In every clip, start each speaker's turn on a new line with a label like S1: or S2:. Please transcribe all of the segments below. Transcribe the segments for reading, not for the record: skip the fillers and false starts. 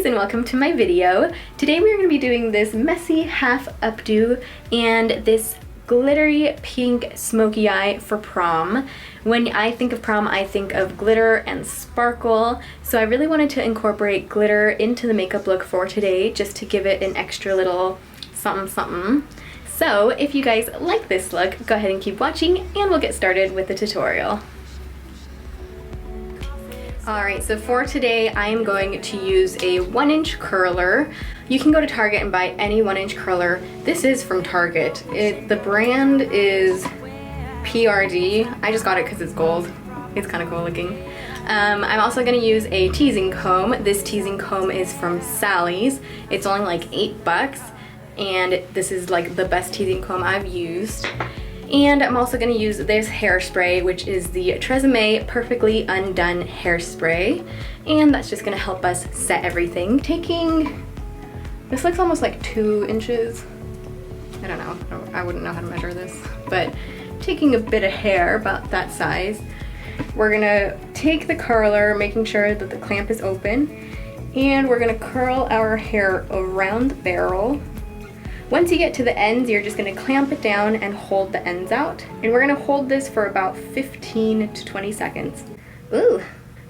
S1: And welcome to my video. Today we're going to be doing this messy half updo and this glittery pink smoky eye for prom. When I think of prom, I think of glitter and sparkle, so I really wanted to incorporate glitter into the makeup look for today just to give it an extra little something something. So if you guys like this look, go ahead and keep watching and we'll get started with the tutorial. Alright, so for today I am going to use a 1-inch curler. You can go to Target and buy any 1-inch curler. This is from Target. The brand is PRD. I just got it because it's gold. It's kind of cool looking. I'm also going to use a teasing comb. This teasing comb is from Sally's. It's only like $8 and this is like the best teasing comb I've used. And I'm also going to use this hairspray, which is the Tresemme Perfectly Undone Hairspray. And that's just going to help us set everything. This looks almost like 2 inches. I don't know. I wouldn't know how to measure this. But taking a bit of hair, about that size, we're going to take the curler, making sure that the clamp is open. And we're going to curl our hair around the barrel. Once you get to the ends, you're just going to clamp it down and hold the ends out. And we're going to hold this for about 15 to 20 seconds. Ooh,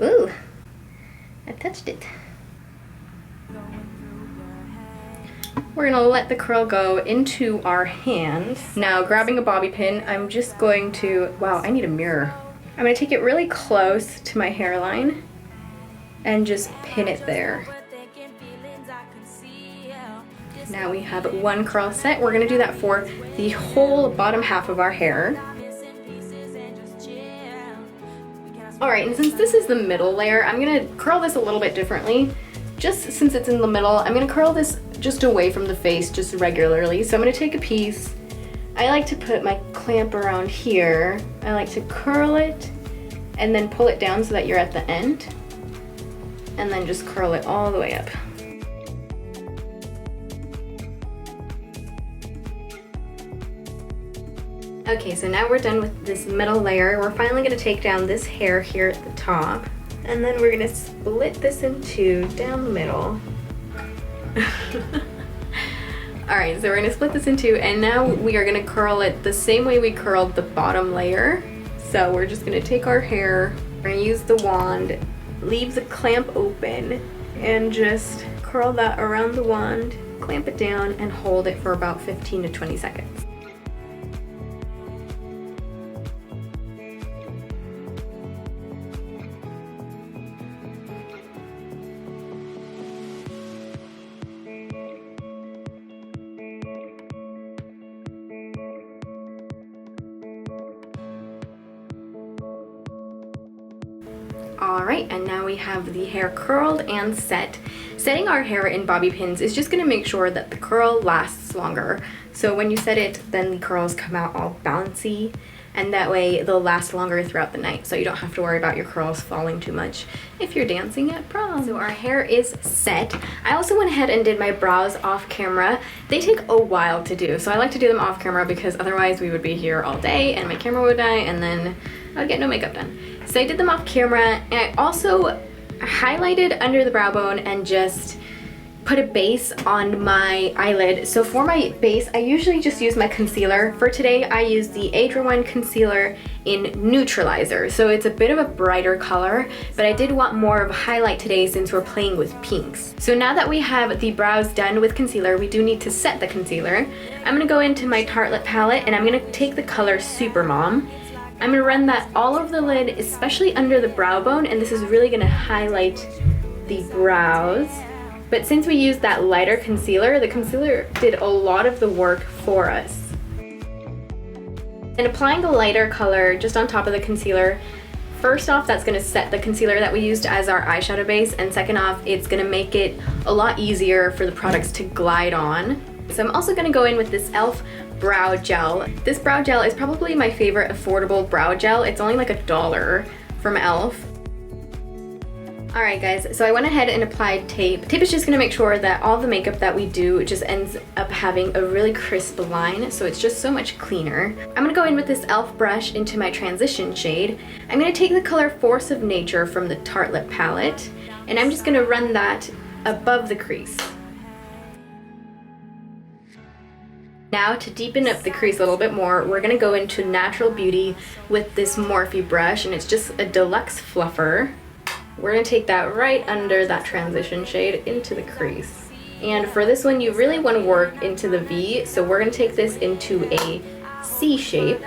S1: ooh, I touched it. We're going to let the curl go into our hands. Now, grabbing a bobby pin, I'm just going to, wow, I need a mirror. I'm going to take it really close to my hairline and just pin it there. Now we have 1 curl set. We're going to do that for the whole bottom half of our hair. Alright, and since this is the middle layer, I'm going to curl this a little bit differently. Just since it's in the middle, I'm going to curl this just away from the face, just regularly. So I'm going to take a piece. I like to put my clamp around here. I like to curl it and then pull it down so that you're at the end. And then just curl it all the way up. Okay, so now we're done with this middle layer. We're finally going to take down this hair here at the top. And then we're going to split this in 2 down the middle. Alright, so we're going to split this in 2 and now we are going to curl it the same way we curled the bottom layer. So we're just going to take our hair, we're going to use the wand, leave the clamp open, and just curl that around the wand, clamp it down, and hold it for about 15 to 20 seconds. Alright, and now we have the hair curled and set. Setting our hair in bobby pins is just going to make sure that the curl lasts longer. So when you set it, then the curls come out all bouncy, and that way they'll last longer throughout the night, so you don't have to worry about your curls falling too much if you're dancing at prom. So our hair is set. I also went ahead and did my brows off camera. They take a while to do, so I like to do them off camera because otherwise we would be here all day and my camera would die and then I would get no makeup done. So I did them off camera, and I also highlighted under the brow bone and just put a base on my eyelid. So for my base, I usually just use my concealer. For today, I used the Adra One concealer in Neutralizer. So it's a bit of a brighter color, but I did want more of a highlight today since we're playing with pinks. So now that we have the brows done with concealer, we do need to set the concealer. I'm gonna go into my Tartelette palette and I'm gonna take the color Supermom. I'm gonna run that all over the lid, especially under the brow bone, and this is really gonna highlight the brows. But since we used that lighter concealer, the concealer did a lot of the work for us. And applying the lighter color just on top of the concealer, first off, that's gonna set the concealer that we used as our eyeshadow base, and second off, it's gonna make it a lot easier for the products to glide on. So I'm also gonna go in with this e.l.f. brow gel. This brow gel is probably my favorite affordable brow gel. It's only like $1 from e.l.f. Alright guys, so I went ahead and applied tape. Tape is just going to make sure that all the makeup that we do just ends up having a really crisp line, so it's just so much cleaner. I'm going to go in with this e.l.f. brush into my transition shade. I'm going to take the color Force of Nature from the Tartelette palette, and I'm just going to run that above the crease. Now to deepen up the crease a little bit more, we're going to go into Natural Beauty with this Morphe brush, and it's just a deluxe fluffer. We're going to take that right under that transition shade into the crease. And for this one, you really want to work into the V, so we're going to take this into a C shape.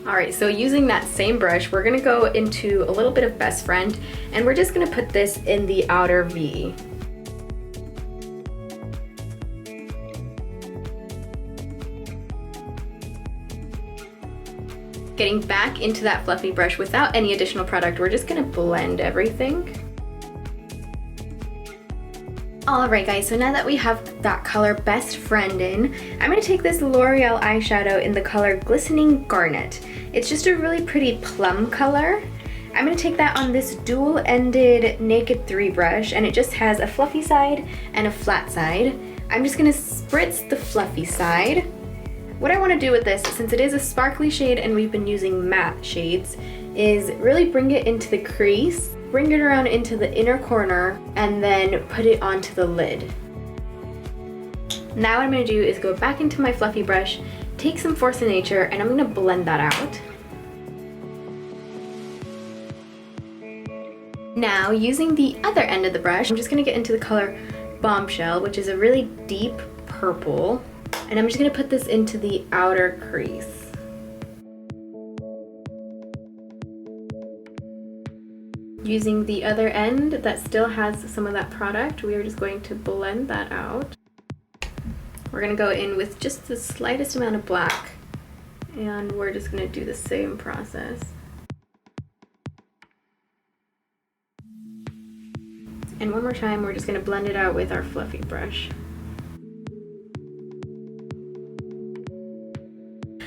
S1: Alright, so using that same brush, we're going to go into a little bit of Best Friend, and we're just going to put this in the outer V. Getting back into that fluffy brush without any additional product, we're just gonna blend everything. Alright guys, so now that we have that color Best Friend in, I'm gonna take this L'Oreal eyeshadow in the color Glistening Garnet. It's just a really pretty plum color. I'm gonna take that on this dual-ended Naked 3 brush, and it just has a fluffy side and a flat side. I'm just gonna spritz the fluffy side. What I want to do with this, since it is a sparkly shade and we've been using matte shades, is really bring it into the crease, bring it around into the inner corner, and then put it onto the lid. Now what I'm going to do is go back into my fluffy brush, take some Force of Nature, and I'm going to blend that out. Now, using the other end of the brush, I'm just going to get into the color Bombshell, which is a really deep purple. And I'm just going to put this into the outer crease. Using the other end that still has some of that product, we are just going to blend that out. We're going to go in with just the slightest amount of black, and we're just going to do the same process. And one more time, we're just going to blend it out with our fluffy brush.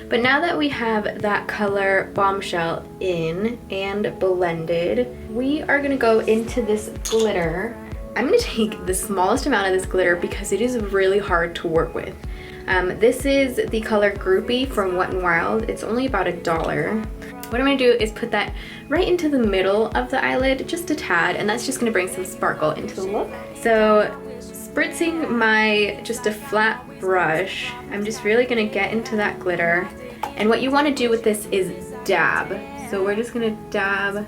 S1: But now that we have that color Bombshell in and blended, we are going to go into this glitter. I'm going to take the smallest amount of this glitter because it is really hard to work with. This is the color Groupie from Wet n Wild. It's only about $1. What I'm going to do is put that right into the middle of the eyelid, just a tad, and that's just going to bring some sparkle into the look. So spritzing my just a flat brush, I'm just really going to get into that glitter. And what you want to do with this is dab. So we're just going to dab.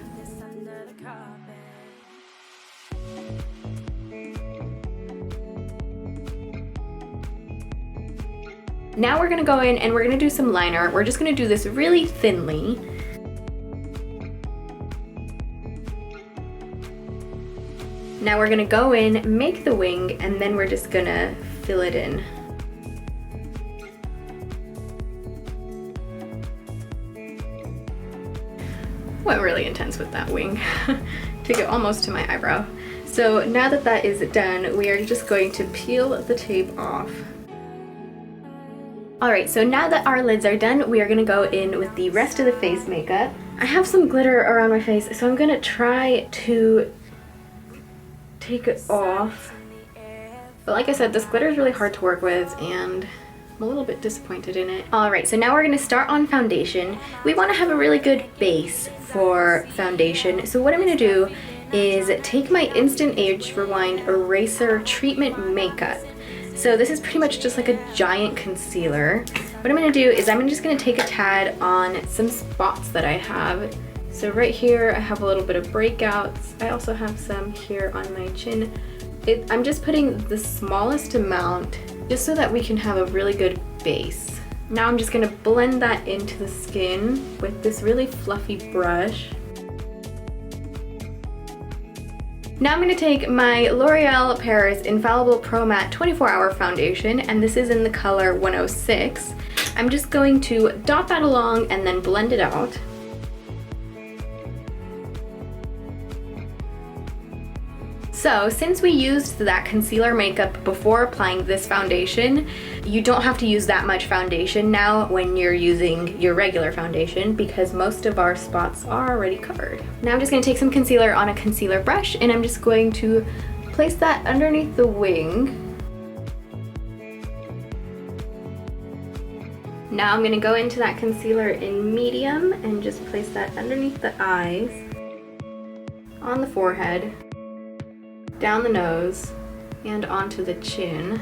S1: Now we're going to go in and we're going to do some liner. We're just going to do this really thinly. Now we're going to go in, make the wing, and then we're just going to fill it in. Went really intense with that wing. Took it almost to my eyebrow. So now that that is done, we are just going to peel the tape off. Alright, so now that our lids are done, we are going to go in with the rest of the face makeup. I have some glitter around my face, so I'm going to try to take it off. But like I said, this glitter is really hard to work with, and I'm a little bit disappointed in it. Alright, so now we're going to start on foundation. We want to have a really good base for foundation. So what I'm going to do is take my Instant Age Rewind Eraser Treatment Makeup. So this is pretty much just like a giant concealer. What I'm going to do is I'm just going to take a tad on some spots that I have. So right here I have a little bit of breakouts. I also have some here on my chin. I'm just putting the smallest amount just so that we can have a really good base. Now I'm just going to blend that into the skin with this really fluffy brush. Now I'm going to take my L'Oreal Paris Infallible Pro Matte 24-Hour Foundation, and this is in the color 106. I'm just going to dot that along and then blend it out. So since we used that concealer makeup before applying this foundation, you don't have to use that much foundation now when you're using your regular foundation because most of our spots are already covered. Now I'm just going to take some concealer on a concealer brush and I'm just going to place that underneath the wing. Now I'm going to go into that concealer in medium and just place that underneath the eyes, on the forehead, down the nose, and onto the chin.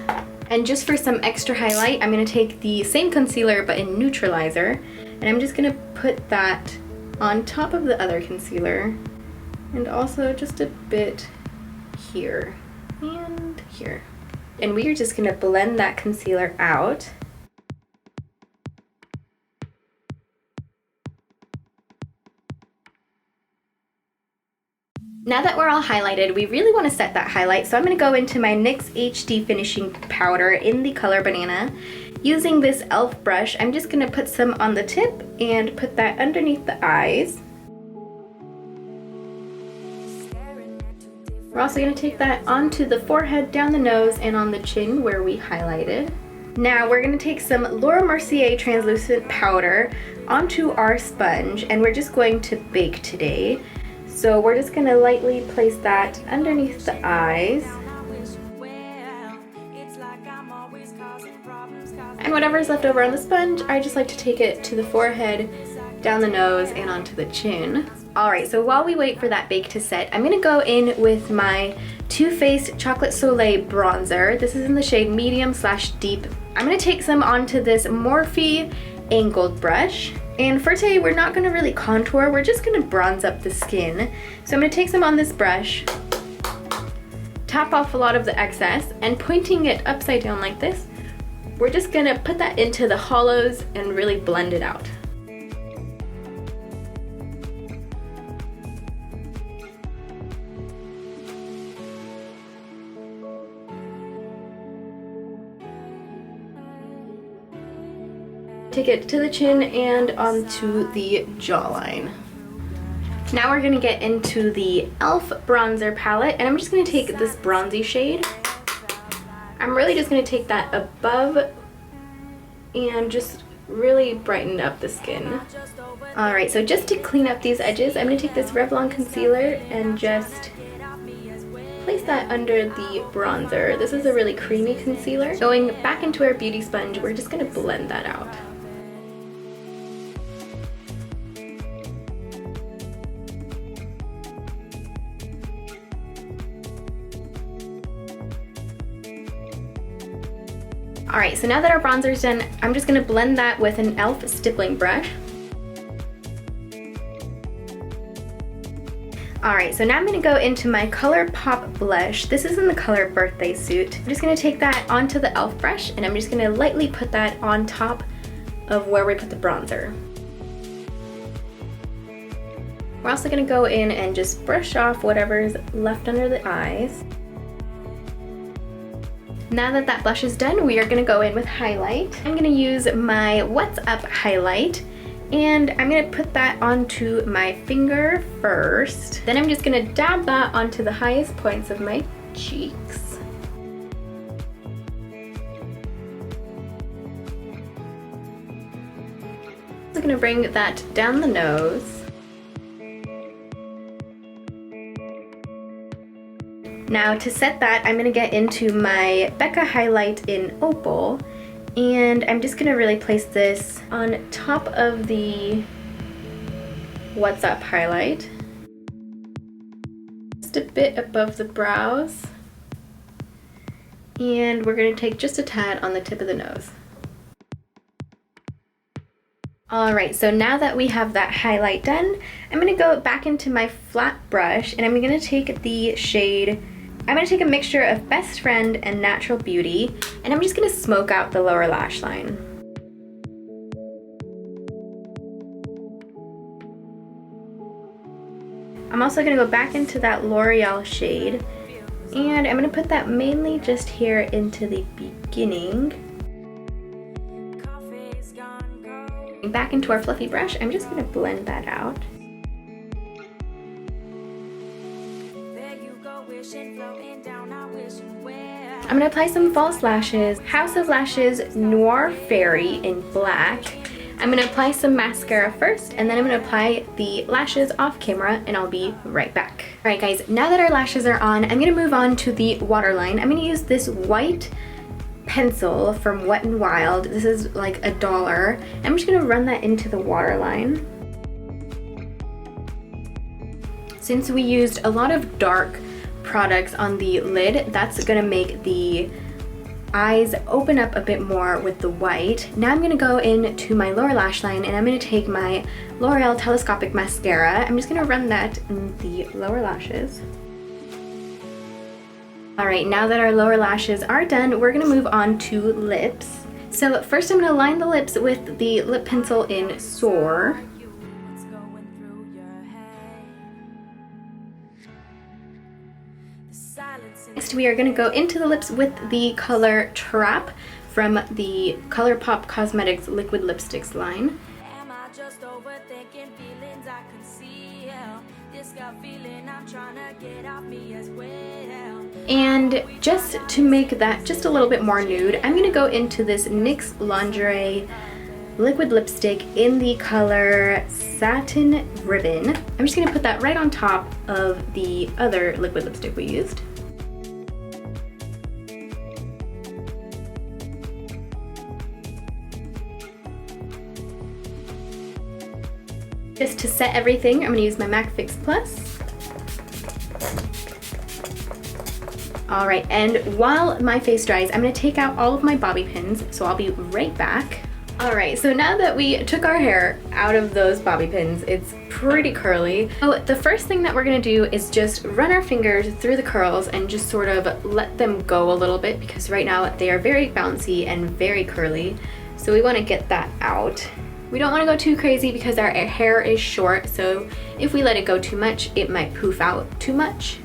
S1: And just for some extra highlight, I'm going to take the same concealer but in neutralizer, and I'm just going to put that on top of the other concealer, and also just a bit here and here. And we are just going to blend that concealer out. Now that we're all highlighted, we really want to set that highlight, so I'm going to go into my NYX HD Finishing Powder in the color Banana. Using this e.l.f. brush, I'm just going to put some on the tip and put that underneath the eyes. We're also going to take that onto the forehead, down the nose, and on the chin where we highlighted. Now we're going to take some Laura Mercier translucent powder onto our sponge, and we're just going to bake today. So we're just going to lightly place that underneath the eyes. And whatever's left over on the sponge, I just like to take it to the forehead, down the nose, and onto the chin. Alright, so while we wait for that bake to set, I'm going to go in with my Too Faced Chocolate Soleil bronzer. This is in the shade medium/deep. I'm going to take some onto this Morphe angled brush. And for today, we're not going to really contour, we're just going to bronze up the skin. So I'm going to take some on this brush, tap off a lot of the excess, and pointing it upside down like this, we're just going to put that into the hollows and really blend it out. Take it to the chin and onto the jawline. Now we're going to get into the e.l.f. bronzer palette, and I'm just going to take this bronzy shade. I'm really just going to take that above and just really brighten up the skin. Alright, so just to clean up these edges, I'm going to take this Revlon concealer and just place that under the bronzer. This is a really creamy concealer. Going back into our beauty sponge, we're just going to blend that out. Alright, so now that our bronzer is done, I'm just going to blend that with an e.l.f. stippling brush. Alright, so now I'm going to go into my ColourPop blush. This is in the color Birthday Suit. I'm just going to take that onto the e.l.f. brush, and I'm just going to lightly put that on top of where we put the bronzer. We're also going to go in and just brush off whatever's left under the eyes. Now that that blush is done, we are going to go in with highlight. I'm going to use my What's Up highlight, and I'm going to put that onto my finger first. Then I'm just going to dab that onto the highest points of my cheeks. I'm going to bring that down the nose. Now to set that, I'm going to get into my Becca highlight in Opal, and I'm just going to really place this on top of the What's Up highlight, just a bit above the brows, and we're going to take just a tad on the tip of the nose. Alright, so now that we have that highlight done, I'm going to go back into my flat brush, and I'm going to take the shade, I'm going to take a mixture of Best Friend and Natural Beauty, and I'm just going to smoke out the lower lash line. I'm also going to go back into that L'Oreal shade, and I'm going to put that mainly just here into the beginning. Back into our fluffy brush, I'm just going to blend that out. I'm gonna apply some false lashes. House of Lashes Noir Fairy in black. I'm gonna apply some mascara first, and then I'm gonna apply the lashes off camera, and I'll be right back. All right guys, now that our lashes are on, I'm gonna move on to the waterline. I'm gonna use this white pencil from Wet n Wild. This is like $1. I'm just gonna run that into the waterline. Since we used a lot of dark products on the lid, that's gonna make the eyes open up a bit more with the white. Now I'm gonna go into my lower lash line, and I'm gonna take my L'Oreal Telescopic Mascara. I'm just gonna run that in the lower lashes. All right, now that our lower lashes are done, we're gonna move on to lips. So first I'm gonna line the lips with the lip pencil in Soar. Next, we are going to go into the lips with the color Trap from the ColourPop Cosmetics Liquid Lipsticks line. And just to make that just a little bit more nude, I'm going to go into this NYX Lingerie liquid lipstick in the color Satin Ribbon. I'm just going to put that right on top of the other liquid lipstick we used. Just to set everything, I'm going to use my MAC Fix Plus. Alright, and while my face dries, I'm going to take out all of my bobby pins, so I'll be right back. Alright, so now that we took our hair out of those bobby pins, it's pretty curly. So the first thing that we're going to do is just run our fingers through the curls and just sort of let them go a little bit, because right now they are very bouncy and very curly. So we want to get that out. We don't want to go too crazy because our hair is short, so if we let it go too much, it might poof out too much.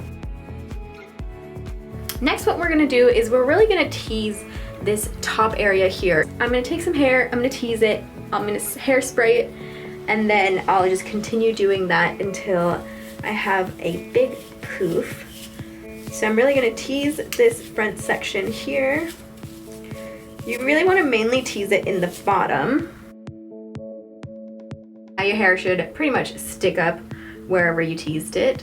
S1: Next, what we're going to do is we're really going to tease this top area here. I'm going to take some hair, I'm going to tease it, I'm going to hairspray it, and then I'll just continue doing that until I have a big poof. So I'm really going to tease this front section here. You really want to mainly tease it in the bottom. Now your hair should pretty much stick up wherever you teased it.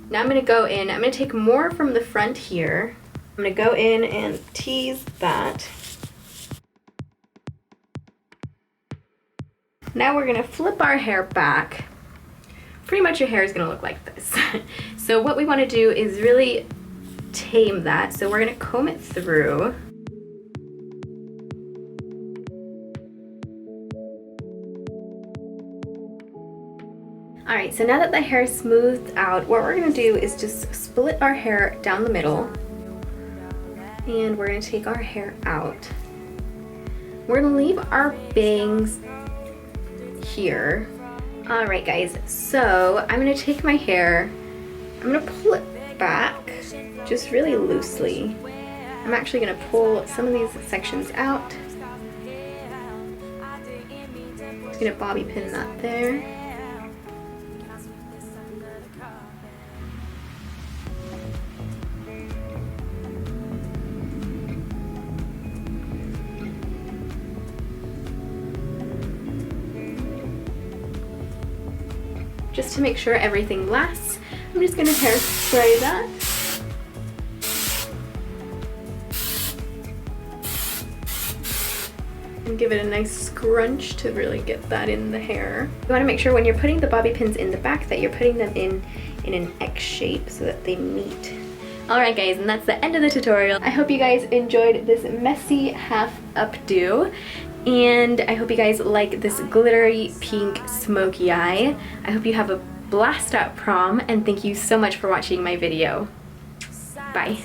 S1: Now I'm going to go in, I'm going to take more from the front here. I'm going to go in and tease that. Now we're going to flip our hair back. Pretty much your hair is going to look like this. So what we want to do is really tame that. So we're going to comb it through. Alright, so now that the hair is smoothed out, what we're going to do is just split our hair down the middle. And we're going to take our hair out. We're going to leave our bangs here. Alright guys, so I'm going to take my hair, I'm going to pull it back just really loosely. I'm actually going to pull some of these sections out. Just going to bobby pin that there. Just to make sure everything lasts, I'm just going to hairspray that. And give it a nice scrunch to really get that in the hair. You want to make sure when you're putting the bobby pins in the back that you're putting them in an X shape so that they meet. Alright guys, and that's the end of the tutorial. I hope you guys enjoyed this messy half updo. And I hope you guys like this glittery pink smoky eye. I hope you have a blast at prom, and thank you so much for watching my video. Bye.